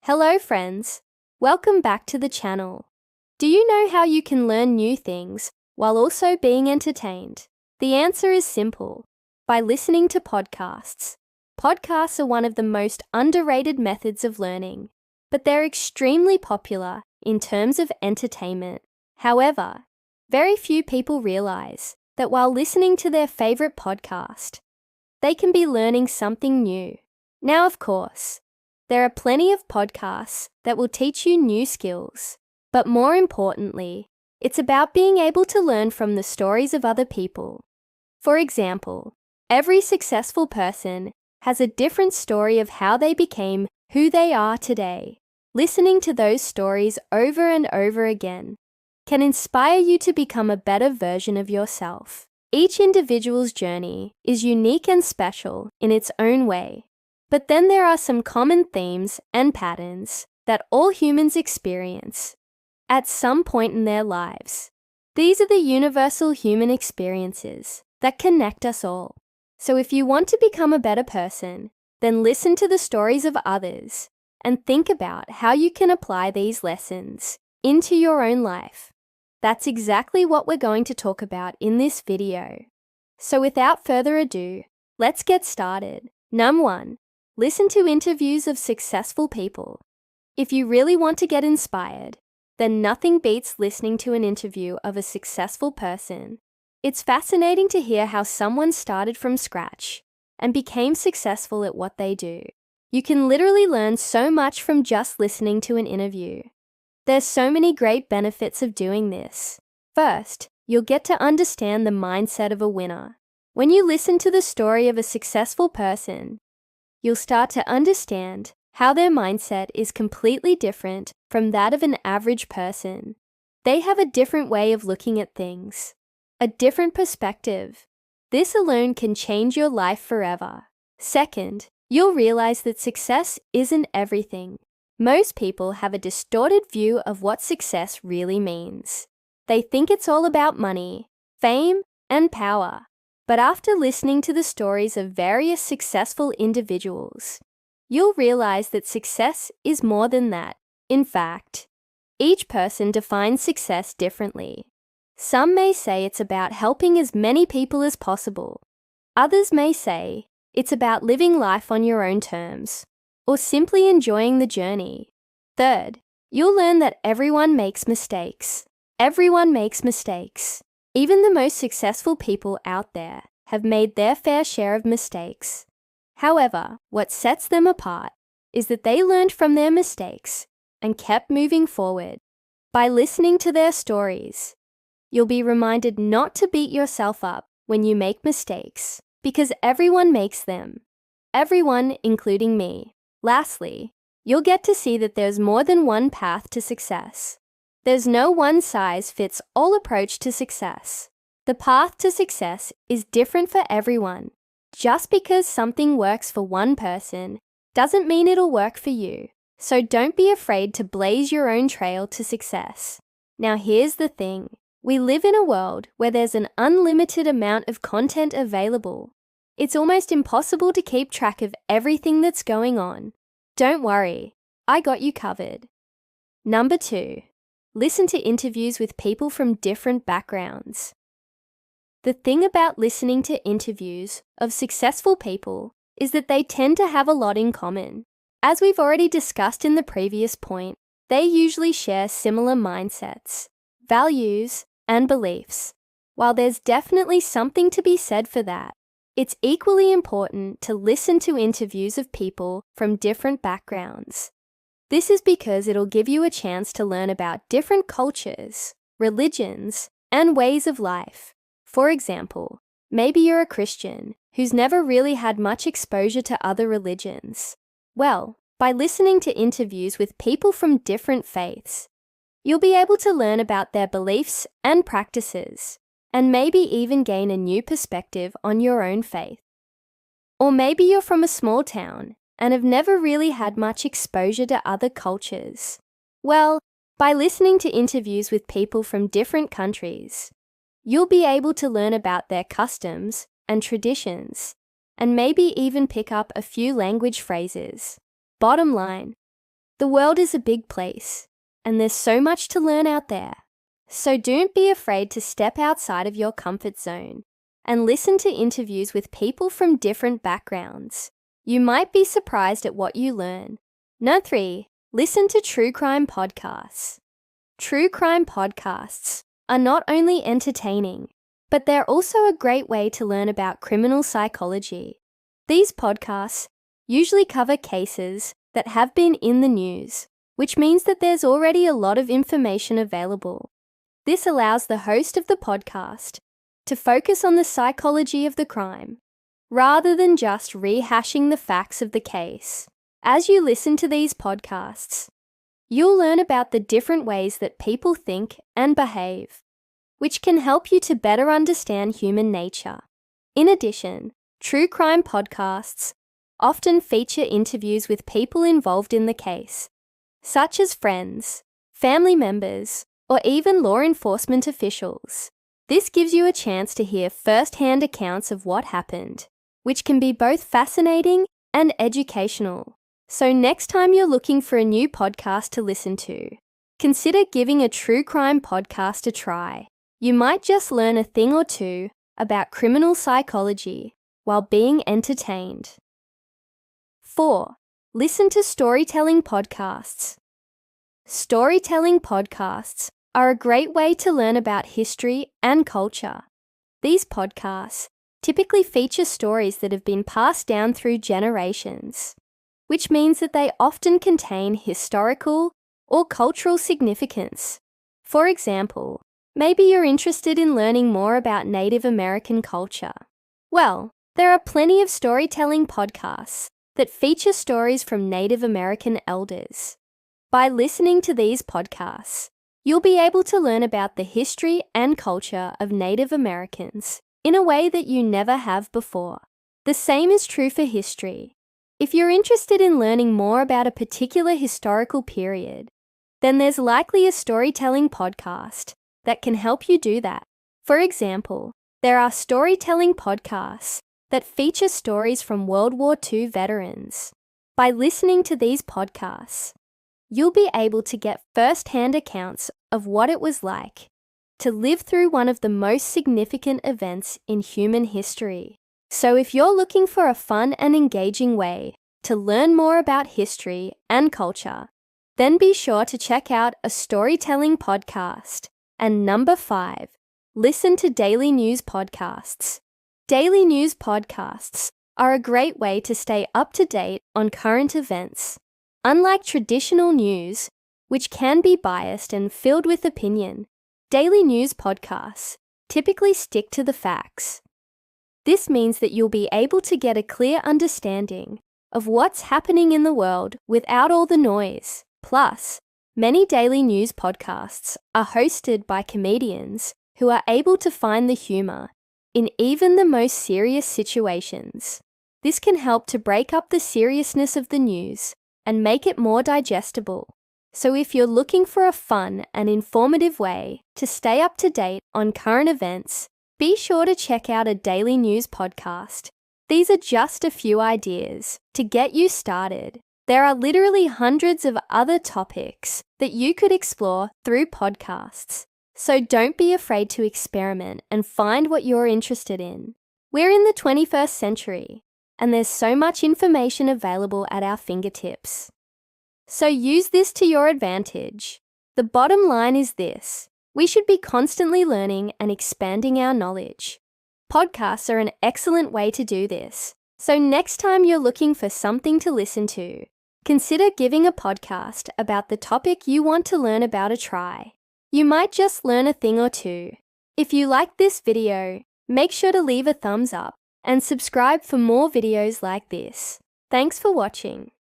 Hello friends, welcome back to the channel. Do you know how you can learn new things while also being entertained? The answer is simple, by listening to podcasts. Podcasts are one of the most underrated methods of learning, but they're extremely popular in terms of entertainment. However, very few people realize that while listening to their favorite podcast, they can be learning something new. Now, of course, there are plenty of podcasts that will teach you new skills, but more importantly, it's about being able to learn from the stories of other people. For example, every successful person has a different story of how they became who they are today. Listening to those stories over and over again can inspire you to become a better version of yourself. Each individual's journey is unique and special in its own way. But then there are some common themes and patterns that all humans experience at some point in their lives. These are the universal human experiences that connect us all. So if you want to become a better person, then listen to the stories of others and think about how you can apply these lessons into your own life. That's exactly what we're going to talk about in this video. So without further ado, let's get started. Number 1. Listen to interviews of successful people. If you really want to get inspired, then nothing beats listening to an interview of a successful person. It's fascinating to hear how someone started from scratch and became successful at what they do. You can literally learn so much from just listening to an interview. There's so many great benefits of doing this. First, you'll get to understand the mindset of a winner. When you listen to the story of a successful person, you'll start to understand how their mindset is completely different from that of an average person. They have a different way of looking at things, a different perspective. This alone can change your life forever. Second, you'll realize that success isn't everything. Most people have a distorted view of what success really means. They think it's all about money, fame, and power. But after listening to the stories of various successful individuals, you'll realize that success is more than that. In fact, each person defines success differently. Some may say it's about helping as many people as possible. Others may say it's about living life on your own terms, or simply enjoying the journey. Third, you'll learn that everyone makes mistakes. Everyone makes mistakes. Even the most successful people out there have made their fair share of mistakes. However, what sets them apart is that they learned from their mistakes and kept moving forward. By listening to their stories, you'll be reminded not to beat yourself up when you make mistakes, because everyone makes them. Everyone, including me. Lastly, you'll get to see that there's more than one path to success. There's no one-size-fits-all approach to success. The path to success is different for everyone. Just because something works for one person doesn't mean it'll work for you. So don't be afraid to blaze your own trail to success. Now here's the thing. We live in a world where there's an unlimited amount of content available. It's almost impossible to keep track of everything that's going on. Don't worry, I got you covered. Number 2. Listen to interviews with people from different backgrounds. The thing about listening to interviews of successful people is that they tend to have a lot in common. As we've already discussed in the previous point, they usually share similar mindsets, values, and beliefs. While there's definitely something to be said for that, it's equally important to listen to interviews of people from different backgrounds. This is because it'll give you a chance to learn about different cultures, religions, and ways of life. For example, maybe you're a Christian who's never really had much exposure to other religions. Well, by listening to interviews with people from different faiths, you'll be able to learn about their beliefs and practices, and maybe even gain a new perspective on your own faith. Or maybe you're from a small town and have never really had much exposure to other cultures. Well, by listening to interviews with people from different countries, you'll be able to learn about their customs and traditions, and maybe even pick up a few language phrases. Bottom line, The world is a big place, and there's so much to learn out there. So don't be afraid to step outside of your comfort zone and listen to interviews with people from different backgrounds. You might be surprised at what you learn. Number 3, listen to true crime podcasts. True crime podcasts are not only entertaining, but they're also a great way to learn about criminal psychology. These podcasts usually cover cases that have been in the news, which means that there's already a lot of information available. This allows the host of the podcast to focus on the psychology of the crime, rather than just rehashing the facts of the case. As you listen to these podcasts, you'll learn about the different ways that people think and behave, which can help you to better understand human nature. In addition, true crime podcasts often feature interviews with people involved in the case, such as friends, family members, or even law enforcement officials. This gives you a chance to hear first-hand accounts of what happened, which can be both fascinating and educational. So next time you're looking for a new podcast to listen to, consider giving a true crime podcast a try. You might just learn a thing or two about criminal psychology while being entertained. 4, listen to storytelling podcasts. Storytelling podcasts are a great way to learn about history and culture. These podcasts typically feature stories that have been passed down through generations, which means that they often contain historical or cultural significance. For example, maybe you're interested in learning more about Native American culture. Well, there are plenty of storytelling podcasts that feature stories from Native American elders. By listening to these podcasts, you'll be able to learn about the history and culture of Native Americans in a way that you never have before. The same is true for history. If you're interested in learning more about a particular historical period, then there's likely a storytelling podcast that can help you do that. For example, there are storytelling podcasts that feature stories from World War II veterans. By listening to these podcasts, you'll be able to get first-hand accounts of what it was like to live through one of the most significant events in human history. So if you're looking for a fun and engaging way to learn more about history and culture, then be sure to check out a storytelling podcast. And number 5, listen to daily news podcasts. Daily news podcasts are a great way to stay up to date on current events. Unlike traditional news, which can be biased and filled with opinion, daily news podcasts typically stick to the facts. This means that you'll be able to get a clear understanding of what's happening in the world without all the noise. Plus, many daily news podcasts are hosted by comedians who are able to find the humor in even the most serious situations. This can help to break up the seriousness of the news and make it more digestible. So if you're looking for a fun and informative way to stay up to date on current events, be sure to check out a daily news podcast. These are just a few ideas to get you started. There are literally hundreds of other topics that you could explore through podcasts. So don't be afraid to experiment and find what you're interested in. We're in the 21st century, and there's so much information available at our fingertips. So use this to your advantage. The bottom line is this: we should be constantly learning and expanding our knowledge. Podcasts are an excellent way to do this. So next time you're looking for something to listen to, consider giving a podcast about the topic you want to learn about a try. You might just learn a thing or two. If you like this video, make sure to leave a thumbs up and subscribe for more videos like this. Thanks for watching.